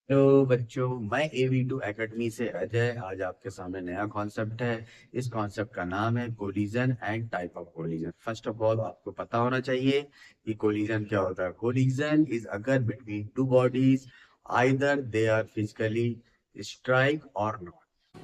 तो बच्चों, मैं AV2 एकेडमी से अजय आज आपके सामने नया कॉन्सेप्ट है। इस कॉन्सेप्ट का नाम है collision and type of collision. First of all आपको पता होना चाहिए कि कोलिजन क्या होता है। कोलिजन इज अगर between two bodies, either they are physically strike or not.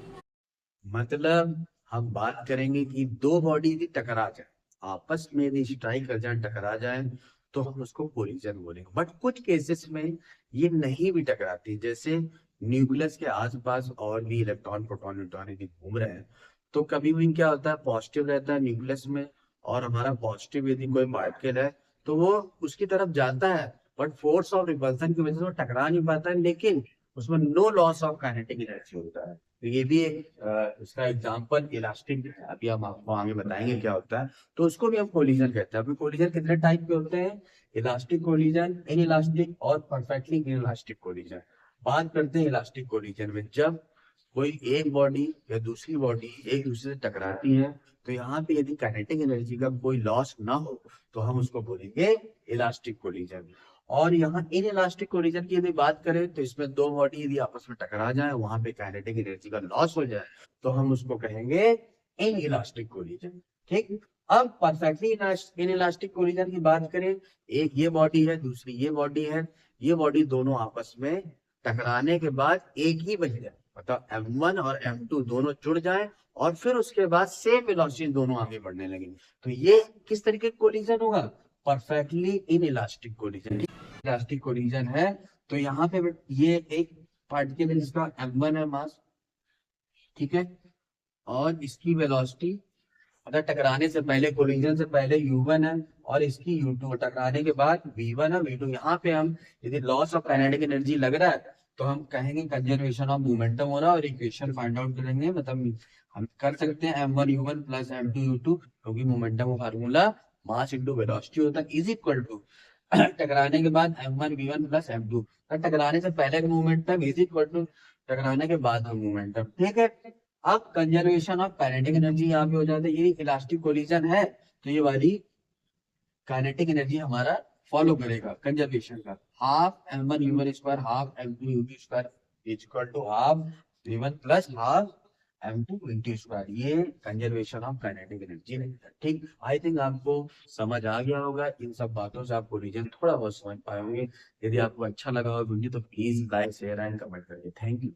मतलब हम बात करेंगे कि दो बॉडी यदि टकरा जाए, आपस में यदि स्ट्राइक कर जाए, टकरा जाए, तो हम उसको कोलिजन बोलेंगे। बट कुछ केसेस में ये नहीं भी टकराती, जैसे न्यूक्लियस के आसपास और भी इलेक्ट्रॉन प्रोटॉन न्यूट्रॉन यदि घूम रहे हैं, तो कभी भी क्या होता है, पॉजिटिव रहता है न्यूक्लियस में, और हमारा पॉजिटिव यदि कोई पार्टिकल है तो वो उसकी तरफ जाता है, बट फोर्स ऑफ रिपल्सन की वजह से वो टकरा नहीं पाता है, लेकिन उसमें no loss of kinetic energy होता है। तो ये भी एक इसका एग्जांपल इलास्टिक है। अभी हम आपको आगे बताएंगे क्या होता है। तो उसको भी हम कोलिजन कहते हैं। अभी कोलिजन कितने टाइप के होते हैं? इलास्टिक कोलिजन, इन इलास्टिक और परफेक्टली इन इलास्टिक कोलिजन। बात करते हैं इलास्टिक कोलिजन में, जब कोई एक बॉडी या दूसरी बॉडी एक दूसरे से टकराती है, तो यहाँ पे यदि काइनेटिक एनर्जी का कोई लॉस ना हो, तो हम उसको बोलेंगे इलास्टिक कोलिजन। और यहाँ इन इलास्टिक कोलिजन की यदि बात करें, तो इसमें दो बॉडी यदि आपस में टकरा जाए, वहां पे काइनेटिक एनर्जी का लॉस हो जाए, तो हम उसको कहेंगे इन इलास्टिक कोलिजन। ठीक। अब परफेक्टली इन इलास्टिक कोलिजन की बात करें, एक ये बॉडी है, दूसरी ये बॉडी है। ये बॉडी दोनों आपस में टकराने के बाद एक ही बन जाए, मतलब M1 और M2 दोनों जुड़ जाएं, और फिर उसके बाद सेम वेलोसिटी दोनों आगे बढ़ने लगेंगे, तो ये किस तरीके का कोलिजन होगा? Perfectly in elastic collision. Elastic collision है। तो यहाँ पे ये एक पार्टिकल है जिसका M1 है मास, ठीक है, और इसकी वेलोसिटी, अगर टकराने से पहले, कोलिजन से पहले U1 है, और इसकी U2, टकराने के बाद V1 है V2। यहाँ पे हम यदि लॉस ऑफ काइनेटिक एनर्जी लग रहा है, तो हम कहेंगे कंजर्वेशन ऑफ मोमेंटम हो रहा है, और इक्वेशन फाइंड आउट करेंगे। मतलब हम कर सकते हैं M1 U1 plus M2 U2, क्योंकि मोमेंटम का फार्मूला मास इंटू वेलोसिटी होता है, इज इक्वल टू टकराने के बाद M1V1 प्लस M2। टकराने से पहले का मोमेंटम इज इक्वल टू टकराने के बाद का मोमेंटम। ठीक है। अब कंजर्वेशन ऑफ काइनेटिक एनर्जी यहाँ पे हो जाता है। ये इलास्टिक कोलिजन है, तो ये वाली काइनेटिक एनर्जी हमारा फॉलो करेगा कंजर्वेशन का। Half M1U1 square half M2U2 square is equal to half V1 plus half M2 square. ये कंजर्वेशन ऑफ काइनेटिक एनर्जी है। ठीक। आई थिंक आपको समझ आ गया होगा। इन सब बातों से आप कोलिजन थोड़ा बहुत समझ पाए होंगे। यदि आपको अच्छा लगा हो वीडियो, तो please like share and comment करिए। Thank you.